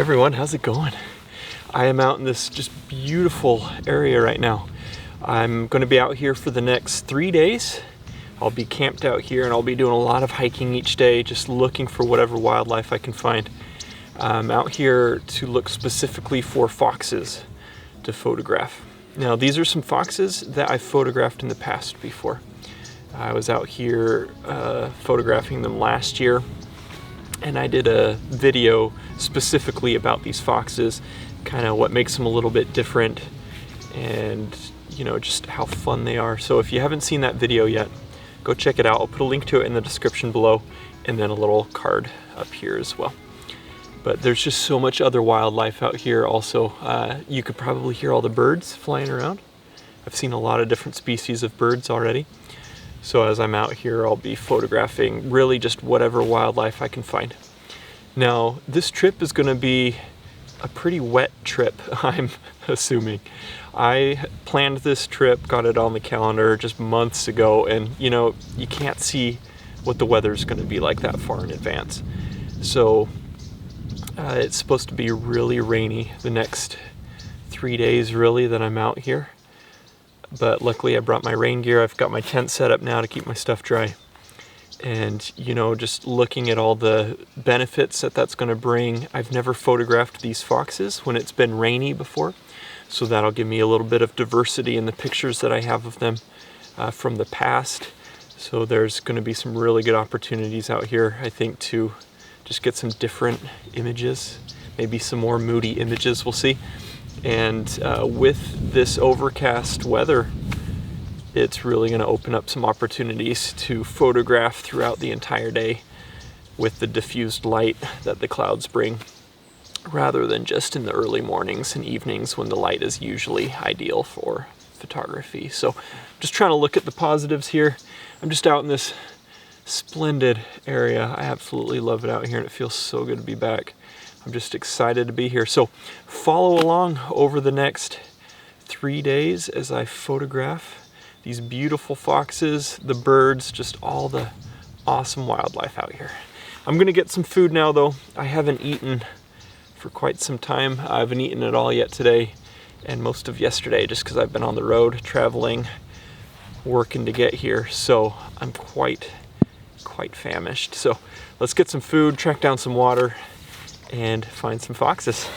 Everyone, how's it going? I am out in this just beautiful area right now. I'm going to be out here for the next 3 days. I'll be camped out here and I'll be doing a lot of hiking each day, just looking for whatever wildlife I can find. I'm out here to look specifically for foxes to photograph. Now, these are some foxes that I photographed in the past before. I was out here photographing them last year, and I did a video specifically about these foxes, kind of what makes them a little bit different, and just how fun they are. So if you haven't seen that video yet, go check it out. I'll put a link to it in the description below, and then a little card up here as well. But there's just so much other wildlife out here also. You could probably hear all the birds flying around. I've seen a lot of different species of birds already. So as I'm out here, I'll be photographing really just whatever wildlife I can find. Now, this trip is going to be a pretty wet trip, I'm assuming. I planned this trip, got it on the calendar just months ago, and you can't see what the weather's going to be like that far in advance. So it's supposed to be really rainy the next 3 days really that I'm out here. But luckily I brought my rain gear. I've got my tent set up now to keep my stuff dry. And just looking at all the benefits that that's going to bring. I've never photographed these foxes when it's been rainy before. So that'll give me a little bit of diversity in the pictures that I have of them from the past. So there's going to be some really good opportunities out here, I think, to just get some different images, maybe some more moody images, we'll see. And with this overcast weather, it's really going to open up some opportunities to photograph throughout the entire day with the diffused light that the clouds bring, rather than just in the early mornings and evenings when the light is usually ideal for photography. So just trying to look at the positives here. I'm just out in this splendid area. I absolutely love it out here, and it feels so good to be back. I'm just excited to be here. So follow along over the next 3 days as I photograph these beautiful foxes, the birds, just all the awesome wildlife out here. I'm gonna get some food now though. I haven't eaten for quite some time. I haven't eaten at all yet today and most of yesterday, just because I've been on the road traveling, working to get here. So I'm quite famished. So let's get some food, track down some water, and find some foxes.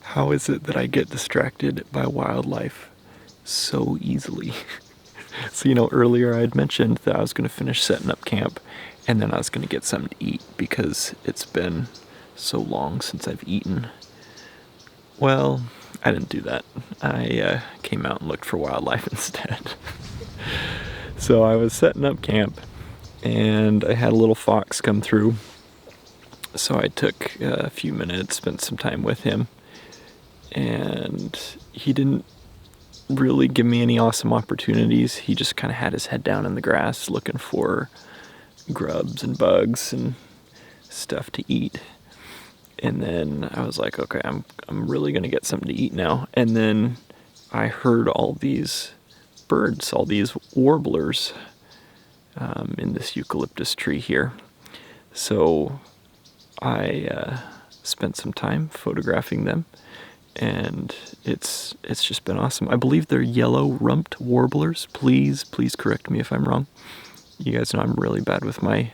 How is it that I get distracted by wildlife so easily? So, earlier I had mentioned that I was going to finish setting up camp, And then I was going to get something to eat because it's been so long since I've eaten. Well, I didn't do that. I came out and looked for wildlife instead. So I was setting up camp, and I had a little fox come through. So I took a few minutes, spent some time with him, and he didn't really give me any awesome opportunities. He just kind of had his head down in the grass looking for grubs and bugs and stuff to eat. And then I was like, okay, I'm really gonna get something to eat now. And then I heard all these birds, all these warblers in this eucalyptus tree here. So I spent some time photographing them, and it's just been awesome. I believe they're yellow-rumped warblers. Please correct me if I'm wrong. You guys know I'm really bad with my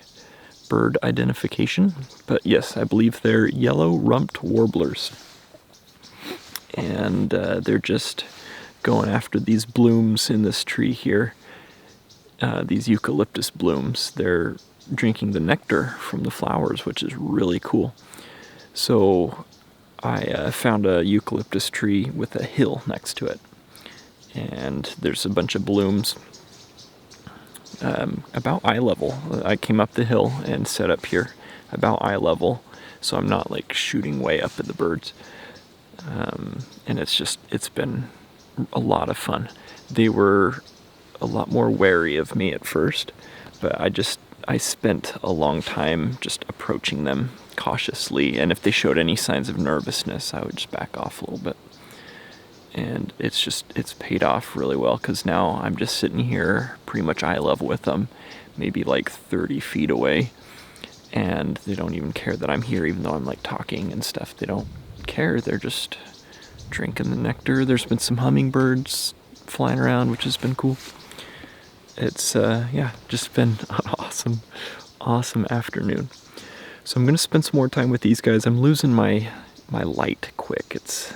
bird identification, but yes, I believe they're yellow-rumped warblers. And they're just going after these blooms in this tree here, these eucalyptus blooms. They're drinking the nectar from the flowers, which is really cool. So I found a eucalyptus tree with a hill next to it, and there's a bunch of blooms about eye level. I came up the hill and set up here about eye level, so I'm not like shooting way up at the birds. And it's been a lot of fun. They were a lot more wary of me at first, but I spent a long time just approaching them cautiously, and if they showed any signs of nervousness, I would just back off a little bit. And it's paid off really well, because now I'm just sitting here pretty much eye level with them, maybe like 30 feet away, and they don't even care that I'm here, even though I'm like talking and stuff. They don't care. They're just drinking the nectar. There's been some hummingbirds flying around, which has been cool. It's just been an awesome afternoon. So I'm gonna spend some more time with these guys. I'm losing my light quick. It's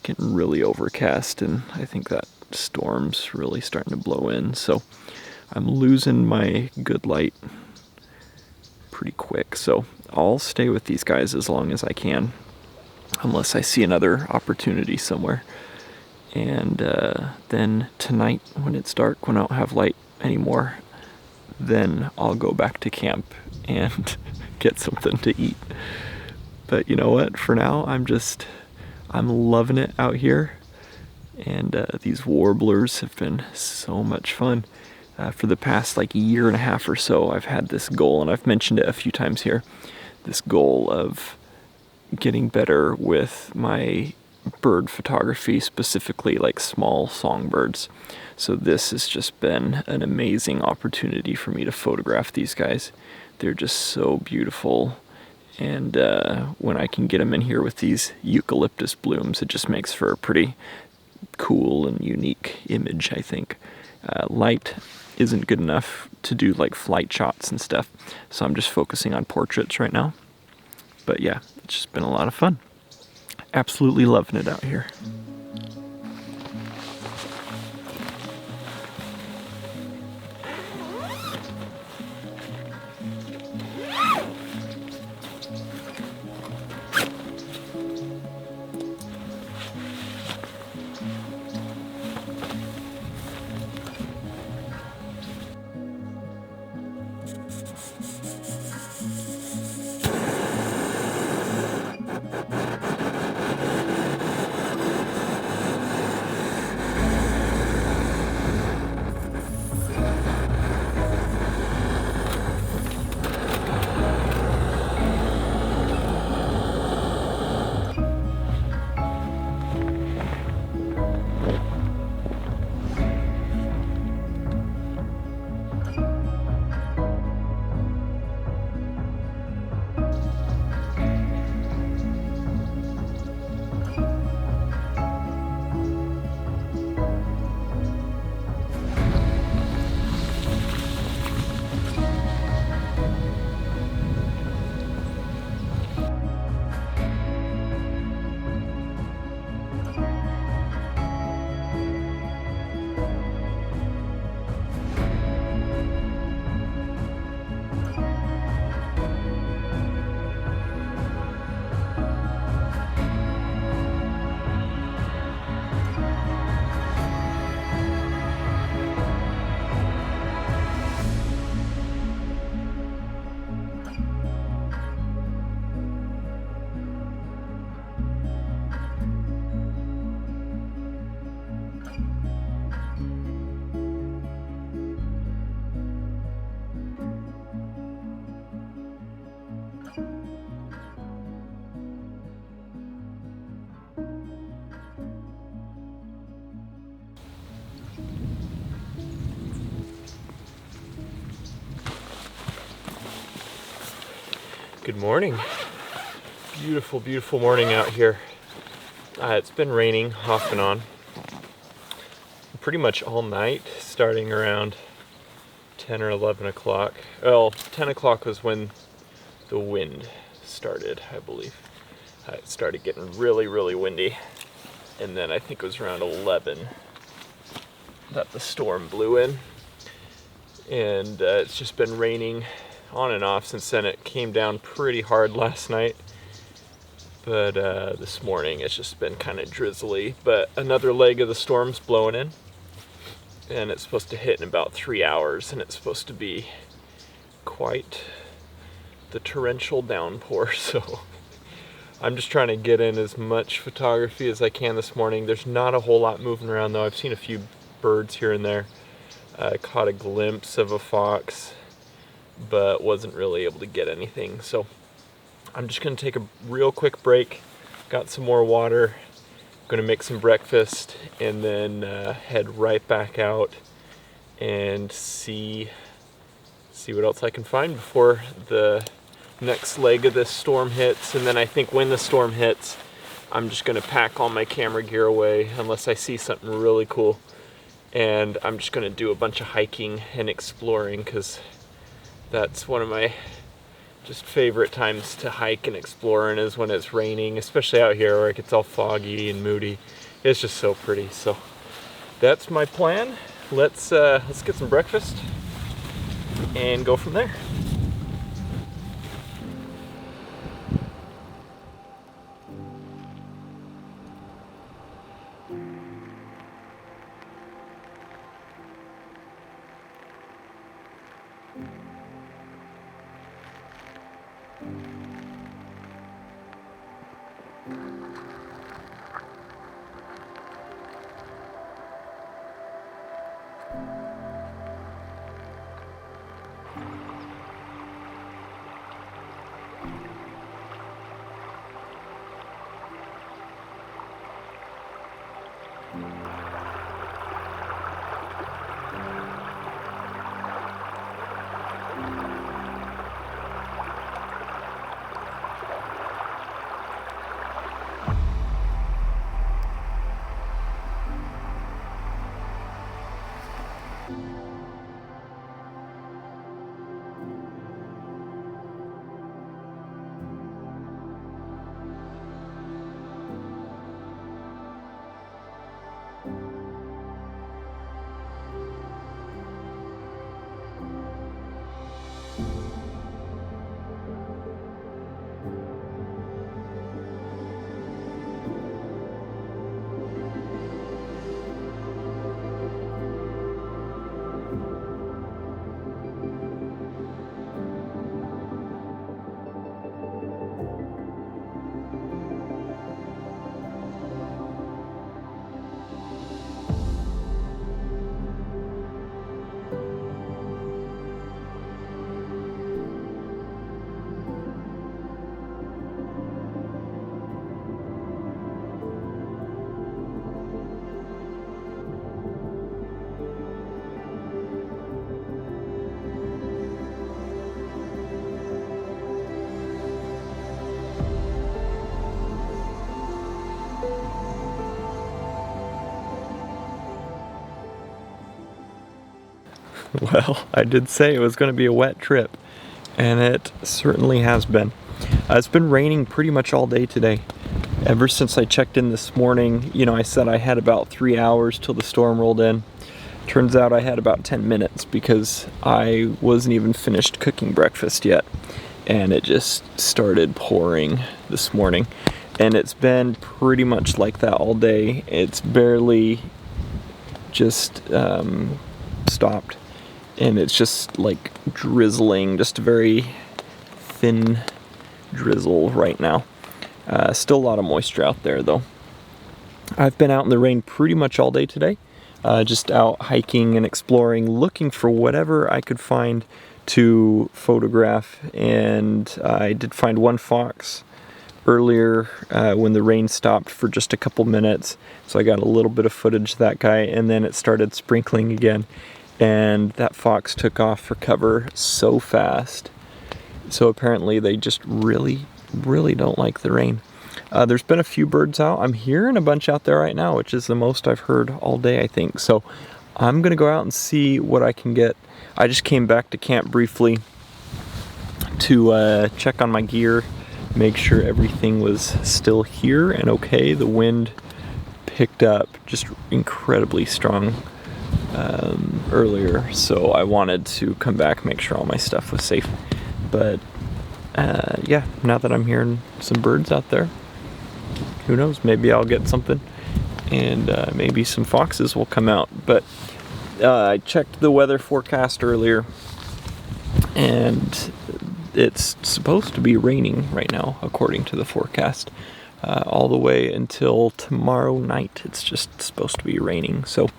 getting really overcast, and I think that storm's really starting to blow in, so I'm losing my good light pretty quick. So I'll stay with these guys as long as I can, unless I see another opportunity somewhere. And then tonight, when it's dark, when I don't have light anymore, then I'll go back to camp and get something to eat. But you know what? For now, I'm loving it out here. And these warblers have been so much fun. For the past like year and a half or so, I've had this goal, and I've mentioned it a few times here, this goal of getting better with my bird photography, specifically like small songbirds. So this has just been an amazing opportunity for me to photograph these guys. They're just so beautiful, and when I can get them in here with these eucalyptus blooms, it just makes for a pretty cool and unique image, I think. Light isn't good enough to do like flight shots and stuff, so I'm just focusing on portraits right now. But yeah, it's just been a lot of fun. Absolutely loving it out here. Good morning. Beautiful, beautiful morning out here. It's been raining off and on pretty much all night, starting around 10 or 11 o'clock. Well, 10 o'clock was when the wind started, I believe. It started getting really, really windy. And then I think it was around 11 that the storm blew in. And it's just been raining on and off since then. It came down pretty hard last night. But this morning it's just been kind of drizzly. But another leg of the storm's blowing in. And it's supposed to hit in about 3 hours. And it's supposed to be quite the torrential downpour. So I'm just trying to get in as much photography as I can this morning. There's not a whole lot moving around though. I've seen a few birds here and there. I caught a glimpse of a fox, but wasn't really able to get anything. So I'm just gonna take a real quick break. Got some more water. Gonna make some breakfast and then head right back out and see what else I can find before the next leg of this storm hits. And then I think when the storm hits, I'm just gonna pack all my camera gear away unless I see something really cool. And I'm just gonna do a bunch of hiking and exploring, because that's one of my just favorite times to hike and explore, and is when it's raining, especially out here where it gets all foggy and moody. It's just so pretty. So that's my plan. Let's get some breakfast and go from there. Well, I did say it was going to be a wet trip, and it certainly has been. It's been raining pretty much all day today. Ever since I checked in this morning, I said I had about 3 hours till the storm rolled in. Turns out I had about 10 minutes because I wasn't even finished cooking breakfast yet, and it just started pouring this morning. And it's been pretty much like that all day. It's barely just stopped. And it's just like drizzling, just a very thin drizzle right now. Still a lot of moisture out there though. I've been out in the rain pretty much all day today. Just out hiking and exploring, looking for whatever I could find to photograph. And I did find one fox earlier when the rain stopped for just a couple minutes. So I got a little bit of footage of that guy, and then it started sprinkling again. And that fox took off for cover so fast So apparently they just really don't like the rain. There's been a few birds out. I'm hearing a bunch out there right now, which is the most I've heard all day, I think. So I'm gonna go out and see what I can get. I just came back to camp briefly to check on my gear, make sure everything was still here and okay. The wind picked up just incredibly strong earlier, so I wanted to come back, make sure all my stuff was safe. But yeah, now that I'm hearing some birds out there, who knows, maybe I'll get something, and maybe some foxes will come out. But I checked the weather forecast earlier, and it's supposed to be raining right now, according to the forecast, all the way until tomorrow night. It's just supposed to be raining, so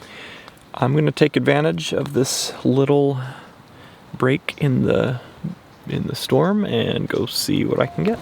I'm going to take advantage of this little break in the storm and go see what I can get.